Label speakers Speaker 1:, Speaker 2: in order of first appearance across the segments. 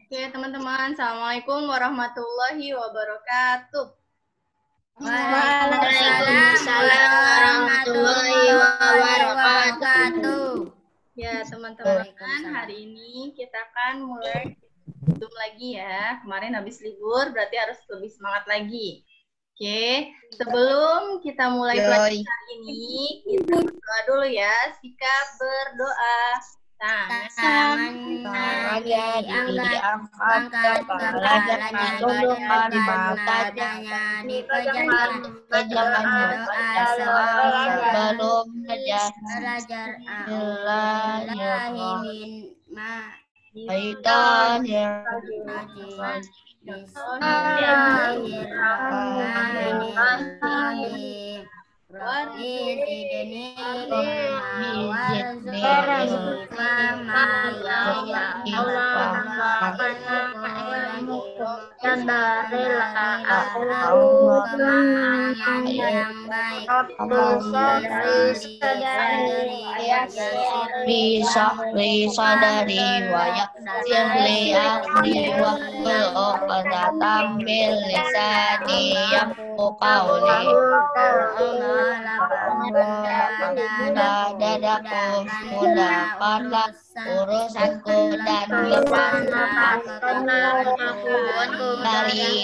Speaker 1: Oke, teman-teman. Assalamualaikum warahmatullahi wabarakatuh.
Speaker 2: Waalaikumsalam warahmatullahi wabarakatuh.
Speaker 1: Ya, teman-teman, hari ini kita akan mulai Zoom lagi ya. Kemarin habis libur, berarti harus lebih semangat lagi. Oke, sebelum kita mulai pelajaran hari ini, kita berdoa dulu ya. Sikap berdoa.
Speaker 2: Tangannya diangkat, kepalanya ditundukkan, matanya dipejamkan, doa sebelum belajar. Bisa dari wayak sirli akli wakul tampil lisani yang mukauli dadaku mudahkanlah urusanku dan dari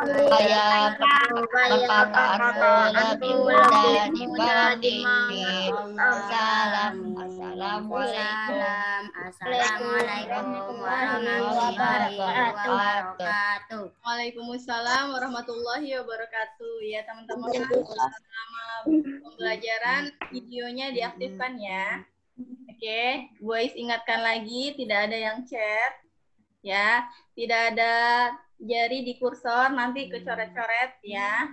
Speaker 2: supaya perkataanku lebih mudah dibanding Assalamualaikum warahmatullahi wabarakatuh.
Speaker 1: Waalaikumsalam warahmatullahi wabarakatuh. Ya, teman-teman, selama pembelajaran videonya diaktifkan ya. Oke, guys, ingatkan lagi tidak ada yang chat ya, tidak ada jari di kursor, nanti kecoret-coret ya.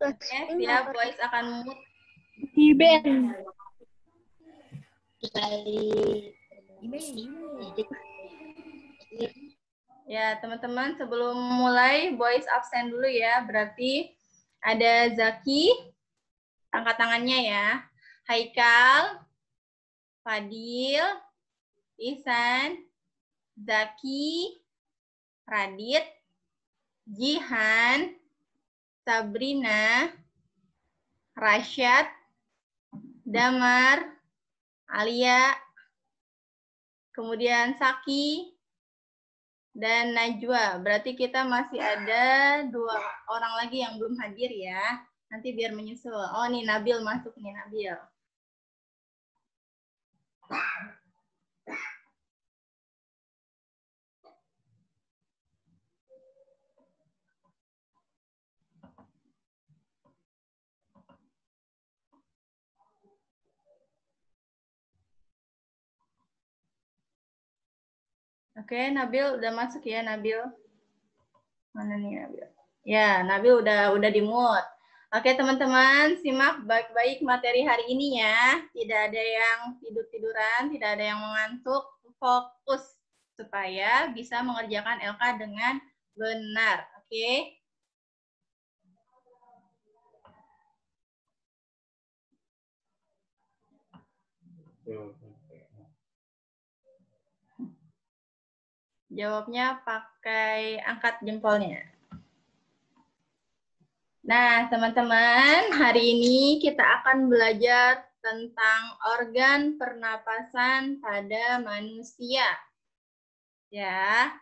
Speaker 1: Oke, siap, guys akan mute. Ya, teman-teman, sebelum mulai, boys absen dulu ya. Berarti ada Zaki, angkat tangannya ya. Haikal, Fadil, Ihsan, Zaki, Radit, Jihan, Sabrina, Rasyad, Damar, Alia, kemudian Saki, dan Najwa. Berarti kita masih ada 2 orang lagi yang belum hadir ya. Nanti biar menyusul. Oh, nih Nabil masuk nih, Nabil. Oke, Nabil udah masuk ya, Nabil. Mana nih Nabil? Ya, Nabil udah di-mute. Oke, teman-teman, simak baik-baik materi hari ini ya. Tidak ada yang tidur-tiduran, tidak ada yang mengantuk. Fokus supaya bisa mengerjakan LK dengan benar. Oke? Jawabnya pakai angkat jempolnya. Nah, teman-teman, hari ini kita akan belajar tentang organ pernapasan pada manusia. Ya,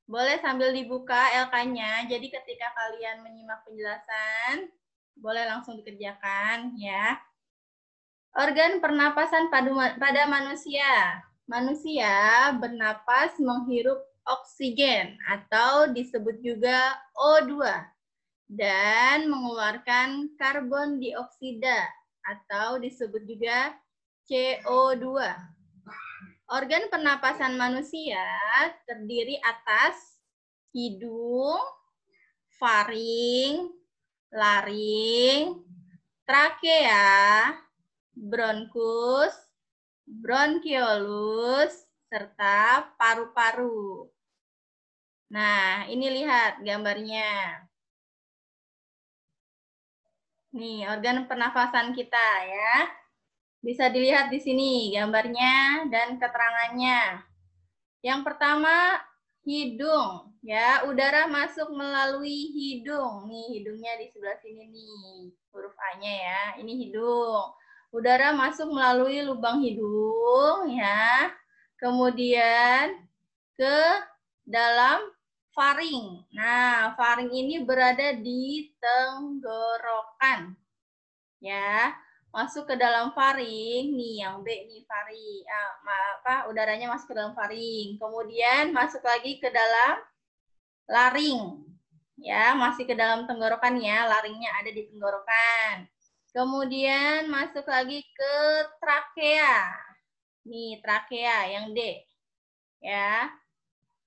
Speaker 1: boleh sambil dibuka LK-nya. Jadi ketika kalian menyimak penjelasan, boleh langsung dikerjakan ya. Organ pernapasan pada manusia. Manusia bernapas menghirup oksigen atau disebut juga O2 dan mengeluarkan karbon dioksida atau disebut juga CO2. Organ pernapasan manusia terdiri atas hidung, faring, laring, trakea, bronkus, bronkiolus, serta paru-paru. Nah, ini lihat gambarnya. Nih, organ pernafasan kita ya. Bisa dilihat di sini gambarnya dan keterangannya. Yang pertama, hidung. Ya, udara masuk melalui hidung. Nih, hidungnya di sebelah sini nih. Huruf A-nya ya. Ini hidung. Udara masuk melalui lubang hidung ya. Kemudian ke dalam faring. Nah, faring ini berada di tenggorokan. Ya, masuk ke dalam faring. Nih, yang B nih faring. Udaranya masuk ke dalam faring. Kemudian masuk lagi ke dalam laring. Ya, masih ke dalam tenggorokan ya. Laringnya ada di tenggorokan. Kemudian masuk lagi ke trakea. Nih, trakea yang D. Ya,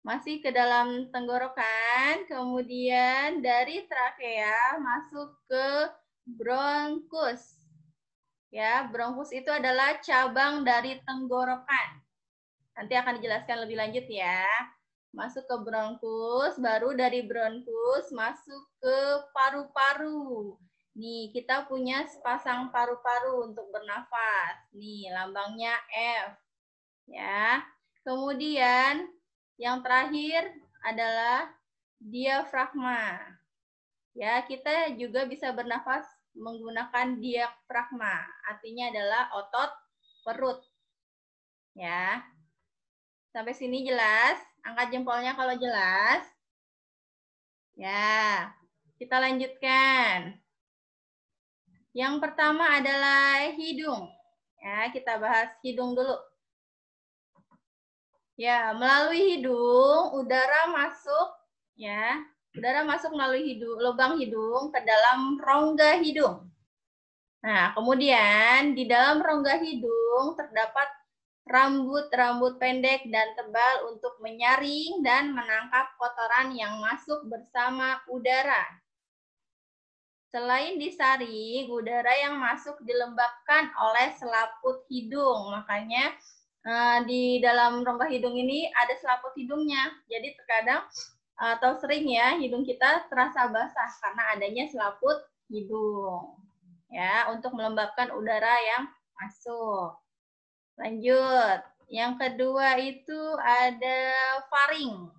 Speaker 1: masih ke dalam tenggorokan, kemudian dari trakea masuk ke bronkus. Ya, bronkus itu adalah cabang dari tenggorokan. Nanti akan dijelaskan lebih lanjut ya. Masuk ke bronkus, baru dari bronkus masuk ke paru-paru. Nih, kita punya sepasang paru-paru untuk bernafas. Nih, lambangnya F. Ya. Kemudian yang terakhir adalah diafragma. Ya, kita juga bisa bernafas menggunakan diafragma. Artinya adalah otot perut. Ya. Sampai sini jelas? Angkat jempolnya kalau jelas. Ya. Kita lanjutkan. Yang pertama adalah hidung. Ya, kita bahas hidung dulu. Ya, melalui hidung udara masuk ya. Udara masuk melalui hidung, lubang hidung ke dalam rongga hidung. Nah, kemudian di dalam rongga hidung terdapat rambut-rambut pendek dan tebal untuk menyaring dan menangkap kotoran yang masuk bersama udara. Selain disaring, udara yang masuk dilembabkan oleh selaput hidung. Makanya di dalam rongga hidung ini ada selaput hidungnya. Jadi terkadang atau sering ya hidung kita terasa basah karena adanya selaput hidung. Ya, untuk melembabkan udara yang masuk. Lanjut. Yang kedua itu ada faring.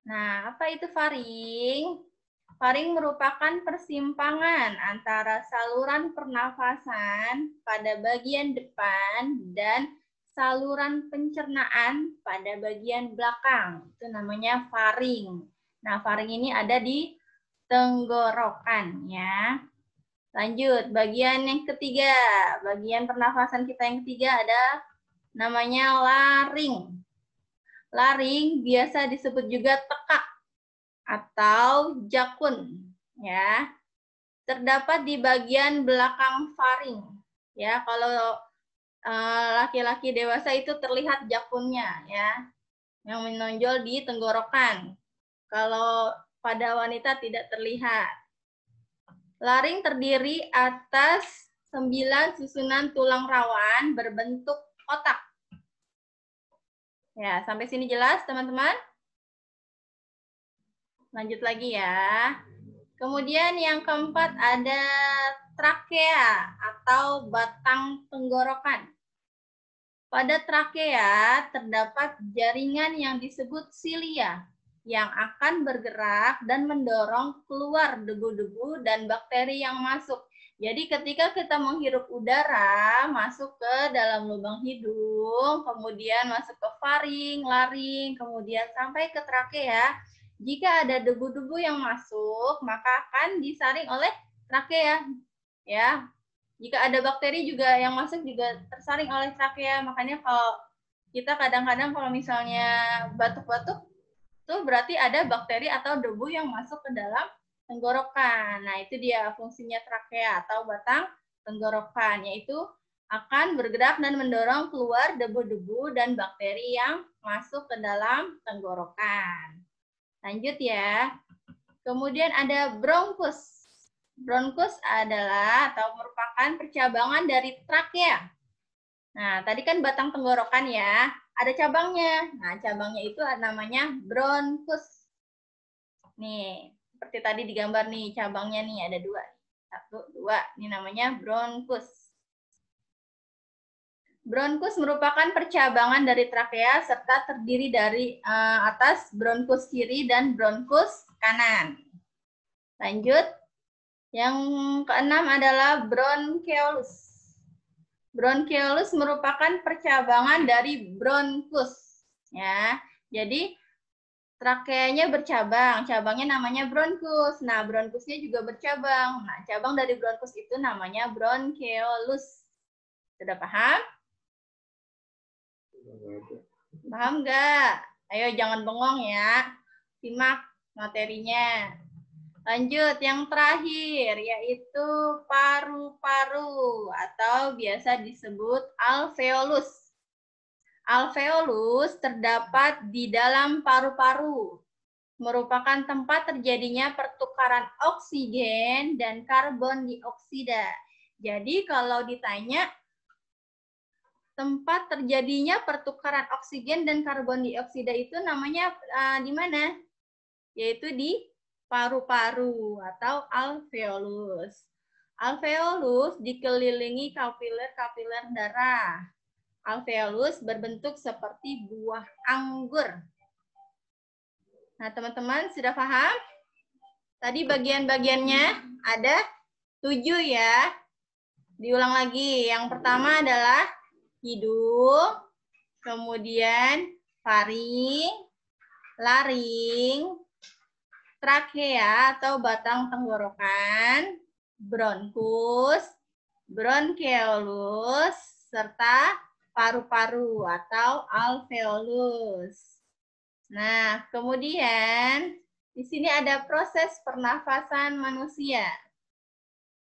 Speaker 1: Nah, apa itu faring? Faring merupakan persimpangan antara saluran pernafasan pada bagian depan dan saluran pencernaan pada bagian belakang. Itu namanya faring. Nah, faring ini ada di tenggorokan ya. Lanjut, bagian yang ketiga. Bagian pernafasan kita yang ketiga ada namanya laring. Laring biasa disebut juga tekak atau jakun ya. Terdapat di bagian belakang faring. Ya, kalau laki-laki dewasa itu terlihat jakunnya ya, yang menonjol di tenggorokan. Kalau pada wanita tidak terlihat. Laring terdiri atas 9 susunan tulang rawan berbentuk otak. Ya, sampai sini jelas teman-teman? Lanjut lagi ya. Kemudian yang keempat ada trakea atau batang tenggorokan. Pada trakea terdapat jaringan yang disebut silia yang akan bergerak dan mendorong keluar debu-debu dan bakteri yang masuk. Jadi ketika kita menghirup udara masuk ke dalam lubang hidung, kemudian masuk ke faring, laring, kemudian sampai ke trakea, jika ada debu-debu yang masuk, maka akan disaring oleh trakea. Ya, jika ada bakteri juga yang masuk juga tersaring oleh trakea. Makanya kalau kita kadang-kadang kalau misalnya batuk-batuk, tuh berarti ada bakteri atau debu yang masuk ke dalam tenggorokan. Nah, itu dia fungsinya trakea atau batang tenggorokan, yaitu akan bergerak dan mendorong keluar debu-debu dan bakteri yang masuk ke dalam tenggorokan. Lanjut ya. Kemudian ada bronkus. Bronkus adalah atau merupakan percabangan dari trakea. Nah, tadi kan batang tenggorokan ya, ada cabangnya. Nah, cabangnya itu namanya bronkus. Nih, seperti tadi digambar nih, cabangnya nih ada 2. 1, 2, ini namanya bronkus. Bronkus merupakan percabangan dari trakea serta terdiri dari atas bronkus kiri dan bronkus kanan. Lanjut. Yang keenam adalah bronkeolus. Bronkeolus merupakan percabangan dari bronkus. Ya, jadi trakeanya bercabang, cabangnya namanya bronkus. Nah, bronkusnya juga bercabang. Nah, cabang dari bronkus itu namanya bronkeolus. Sudah paham? Paham nggak? Ayo jangan bengong ya. Simak materinya. Lanjut, yang terakhir yaitu paru-paru atau biasa disebut alveolus. Alveolus terdapat di dalam paru-paru, merupakan tempat terjadinya pertukaran oksigen dan karbon dioksida. Jadi kalau ditanya tempat terjadinya pertukaran oksigen dan karbon dioksida itu namanya di mana? Yaitu di paru-paru atau alveolus. Alveolus dikelilingi kapiler-kapiler darah. Alveolus berbentuk seperti buah anggur. Nah, teman-teman sudah paham? Tadi bagian-bagiannya ada 7 ya. Diulang lagi. Yang pertama adalah hidung, kemudian faring, laring, trakea atau batang tenggorokan, bronkus, bronkeolus, serta paru-paru atau alveolus. Nah, kemudian di sini ada proses pernafasan manusia.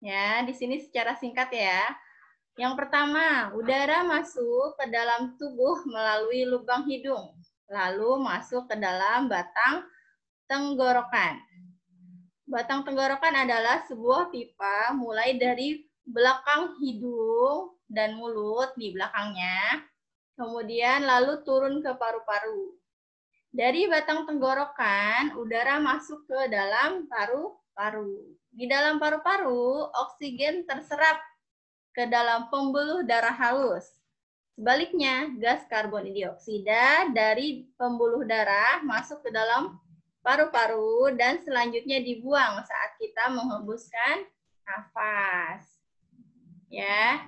Speaker 1: Ya, di sini secara singkat ya. Yang pertama, udara masuk ke dalam tubuh melalui lubang hidung, lalu masuk ke dalam batang tenggorokan. Batang tenggorokan adalah sebuah pipa mulai dari belakang hidung dan mulut di belakangnya, kemudian lalu turun ke paru-paru. Dari batang tenggorokan, udara masuk ke dalam paru-paru. Di dalam paru-paru, oksigen terserap ke dalam pembuluh darah halus. Sebaliknya, gas karbon dioksida dari pembuluh darah masuk ke dalam paru-paru dan selanjutnya dibuang saat kita menghembuskan nafas. Ya.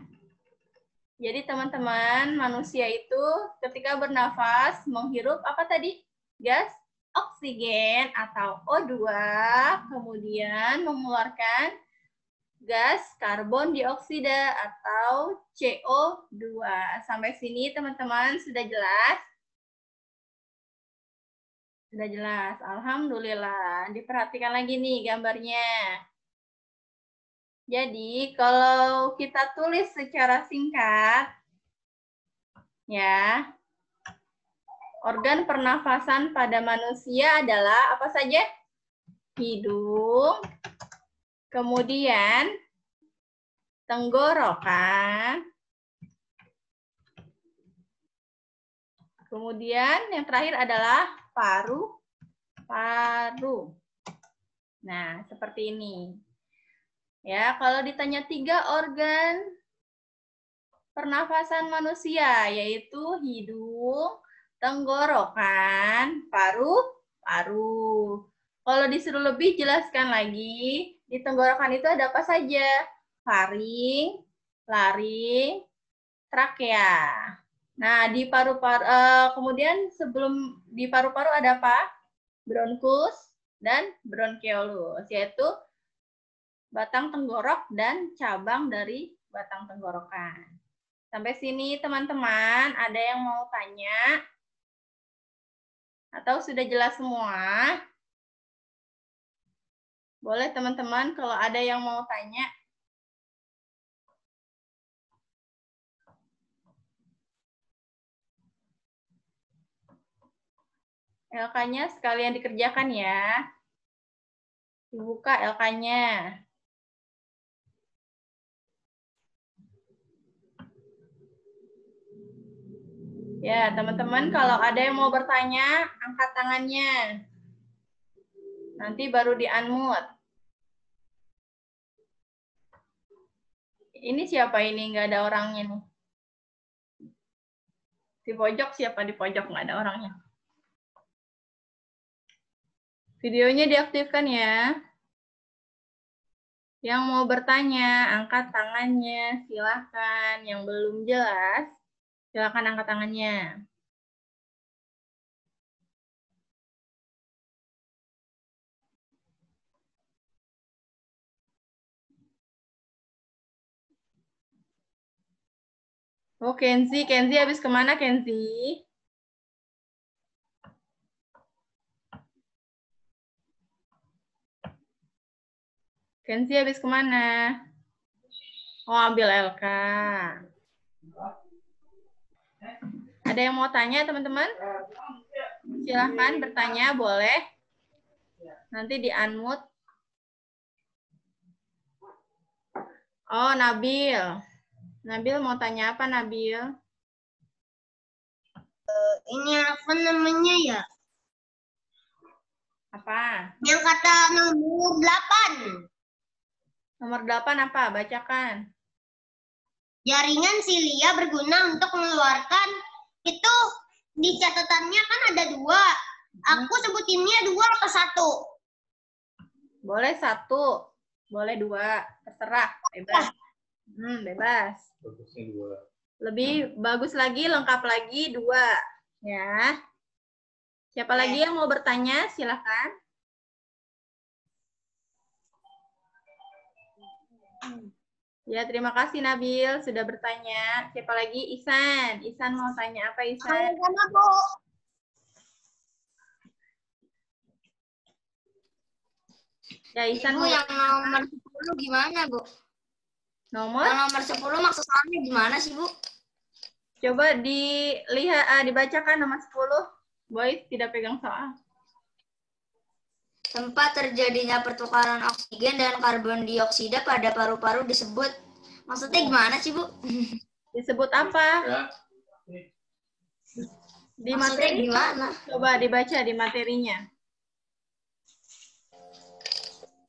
Speaker 1: Jadi teman-teman, manusia itu ketika bernafas menghirup apa tadi? Gas oksigen atau O2, kemudian mengeluarkan gas karbon dioksida atau CO2. Sampai sini teman-teman sudah jelas? Sudah jelas, alhamdulillah. Diperhatikan lagi nih gambarnya. Jadi kalau kita tulis secara singkat, ya, organ pernafasan pada manusia adalah apa saja? Hidung, kemudian tenggorokan, kemudian yang terakhir adalah paru-paru. Nah, seperti ini. Ya, kalau ditanya 3 organ pernafasan manusia, yaitu hidung, tenggorokan, paru-paru. Kalau disuruh lebih jelaskan lagi, di tenggorokan itu ada apa saja? Faring, laring, trakea. Nah, di paru-paru kemudian sebelum di paru-paru ada apa? Bronkus dan bronkeolus, yaitu batang tenggorok dan cabang dari batang tenggorokan. Sampai sini teman-teman, ada yang mau tanya? Atau sudah jelas semua? Boleh teman-teman kalau ada yang mau tanya. LK-nya sekalian dikerjakan ya. Dibuka LK-nya. Ya, teman-teman kalau ada yang mau bertanya, angkat tangannya. Nanti baru di-unmute. Ini siapa ini? Nggak ada orangnya nih. Di pojok siapa di pojok? Nggak ada orangnya. Videonya diaktifkan ya. Yang mau bertanya, angkat tangannya, silakan. Yang belum jelas, silakan angkat tangannya. Oh, Kenzi. Kenzi habis kemana, Kenzi? Kenzi habis kemana? Oh, ambil LK. Ada yang mau tanya, teman-teman? Silahkan bertanya, boleh. Nanti di-unmute. Oh, Nabil. Nabil mau tanya apa, Nabil?
Speaker 2: Ini apa namanya ya?
Speaker 1: Apa?
Speaker 2: Yang kata nomor 8.
Speaker 1: Nomor 8 apa? Bacakan.
Speaker 2: Jaringan silia berguna untuk mengeluarkan itu di catatannya kan ada 2. Aku sebutinnya 2 atau 1?
Speaker 1: Boleh 1, boleh 2, terserah, bebas. Bebas.
Speaker 3: Bagusnya 2.
Speaker 1: Lebih bagus lagi, lengkap lagi 2. Ya. Siapa lagi yang mau bertanya? Silakan. Ya, terima kasih Nabil sudah bertanya. Siapa lagi? Ihsan. Ihsan mau tanya apa, Ihsan?
Speaker 2: Sama, Bu.
Speaker 1: Ya, Ihsan
Speaker 2: Ibu
Speaker 1: mau
Speaker 2: yang nomor 10 gimana, Bu?
Speaker 1: nomor?
Speaker 2: Yang nomor 10 maksud soalnya gimana sih, Bu?
Speaker 1: Coba dilihat, dibacakan nomor 10. Boys, tidak pegang soal.
Speaker 2: Tempat terjadinya pertukaran oksigen dan karbon dioksida pada paru-paru disebut. Maksudnya gimana sih, Bu?
Speaker 1: Disebut apa?
Speaker 3: Ya.
Speaker 1: Di
Speaker 2: Maksudnya
Speaker 1: materi?
Speaker 2: gimana?
Speaker 1: Coba dibaca di materinya.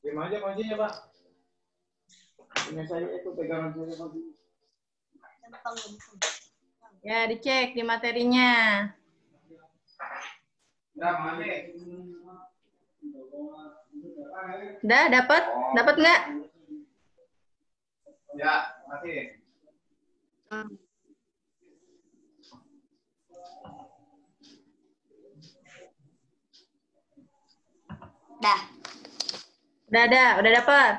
Speaker 3: Diam aja kuncinya, Pak. Punya saya itu pegangan saya kunci.
Speaker 1: Ya, dicek di materinya. Udah, dapat? Dapat nggak?
Speaker 3: Ya, makasih.
Speaker 2: Dah.
Speaker 1: Udah dapat.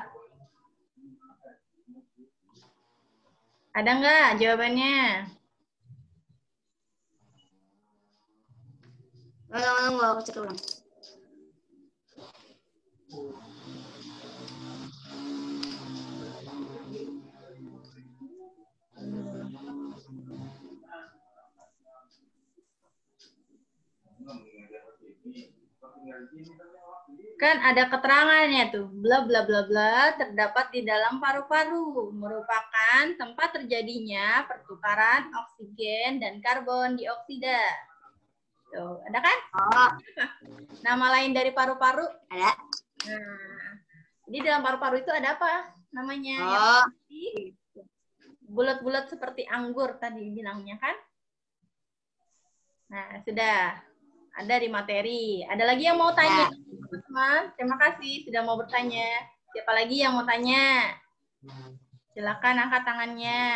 Speaker 1: Ada nggak jawabannya?
Speaker 2: Tunggu, aku cek ulang.
Speaker 1: Kan ada keterangannya tuh, bla bla bla bla terdapat di dalam paru-paru, merupakan tempat terjadinya pertukaran oksigen dan karbon dioksida. Tuh, ada kan?
Speaker 2: Oh,
Speaker 1: Nama lain dari paru-paru?
Speaker 2: ada.
Speaker 1: Nah, di dalam paru-paru itu ada apa namanya?
Speaker 2: Oh,
Speaker 1: Bulat-bulat seperti anggur tadi bilangnya kan? Nah, sudah. Ada di materi. Ada lagi yang mau tanya? Teman-teman, terima kasih sudah mau bertanya. Siapa lagi yang mau tanya? Silakan angkat tangannya.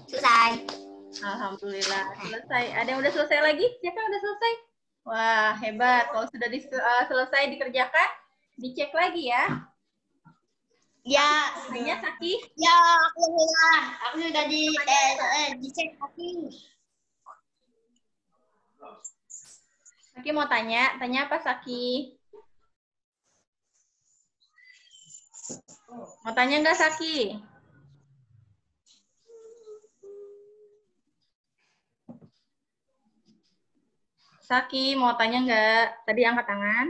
Speaker 2: selesai.
Speaker 1: Alhamdulillah, selesai. Ada yang udah selesai lagi? Siapa yang udah selesai? Wah, hebat. Kalau sudah selesai dikerjakan, dicek lagi ya.
Speaker 2: Ya,
Speaker 1: Hanya Saki.
Speaker 2: ya aku sudah dicek tapi.
Speaker 1: Saki mau tanya apa Saki? Mau tanya nggak Saki? Saki mau tanya nggak? Tadi angkat tangan.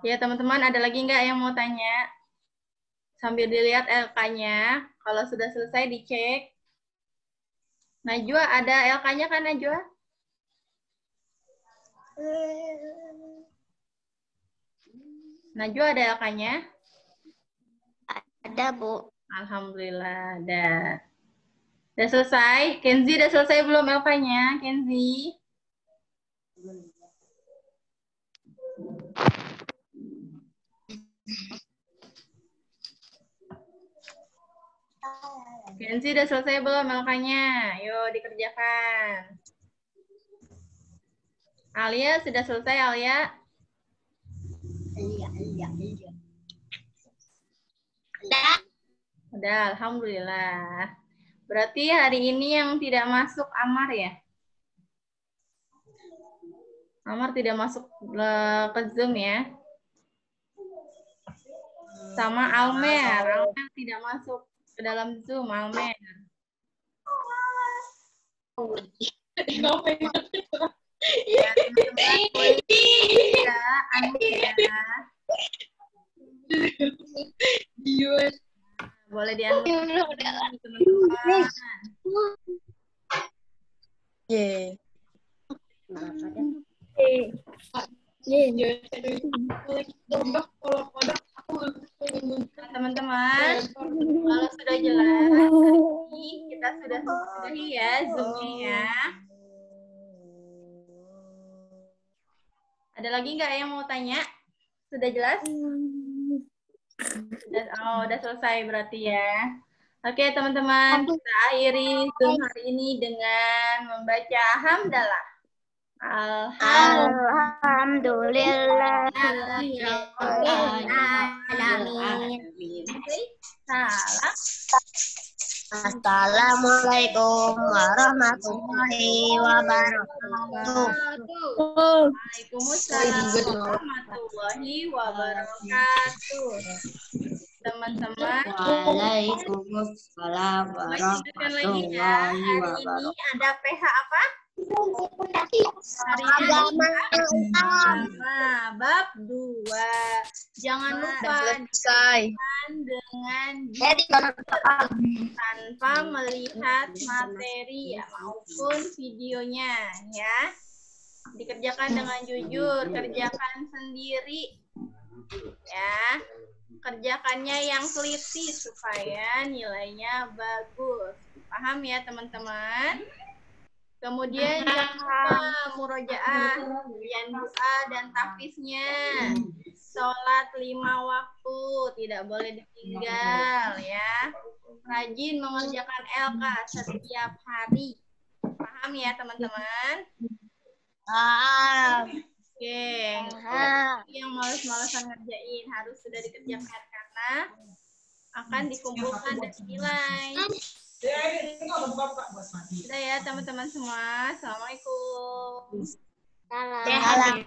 Speaker 1: Ya teman-teman, ada lagi nggak yang mau tanya? Sambil dilihat LK-nya. Kalau sudah selesai dicek. Najwa, ada LK-nya kan Najwa? Najwa ada LK-nya?
Speaker 2: Ada, Bu.
Speaker 1: Alhamdulillah ada. Udah selesai? Kenzi udah selesai belum LK-nya? Kenzi? Kenzi udah selesai belum LK-nya? Yuk dikerjakan. Alia sudah selesai, Alia?
Speaker 2: Iya.
Speaker 1: Udah, alhamdulillah. Berarti hari ini yang tidak masuk Amar ya? Amar tidak masuk ke Zoom ya? Sama Almer. Almer tidak masuk ke dalam Zoom, Almer. Ya, teman-teman boleh ya, boleh di-unmute teman-teman. Teman-teman, kalau sudah jelas, kita sudah sudahi ya Zoom-nya ya. Ada lagi nggak yang mau tanya? Sudah jelas? Udah selesai berarti ya. Oke teman-teman, kita akhiri Zoom hari ini dengan membaca hamdalah.
Speaker 2: Alhamdulillah.
Speaker 1: Salam.
Speaker 2: Assalamualaikum warahmatullahi wabarakatuh.
Speaker 1: Waalaikumsalam warahmatullahi wabarakatuh. Teman-teman.
Speaker 2: Waalaikumsalam warahmatullahi wabarakatuh.
Speaker 1: Hari ini ada PH apa?
Speaker 2: Agama
Speaker 1: Nah, bab 2. Jangan lupa dengan tanpa melihat materi maupun videonya ya. Dikerjakan dengan jujur, kerjakan sendiri. Ya. Kerjakannya yang teliti supaya nilainya bagus. Paham ya, teman-teman? Kemudian jangan lupa murojaah, kemudian doa dan tahfiznya. Sholat 5 waktu, tidak boleh ditinggal ya. Rajin mengerjakan LK setiap hari. Paham ya teman-teman? Oke, yang males-malesan ngerjain harus sudah dikerjakan karena akan dikumpulkan dan nilai. Sudah ya teman-teman semua. Assalamualaikum.
Speaker 2: Salam.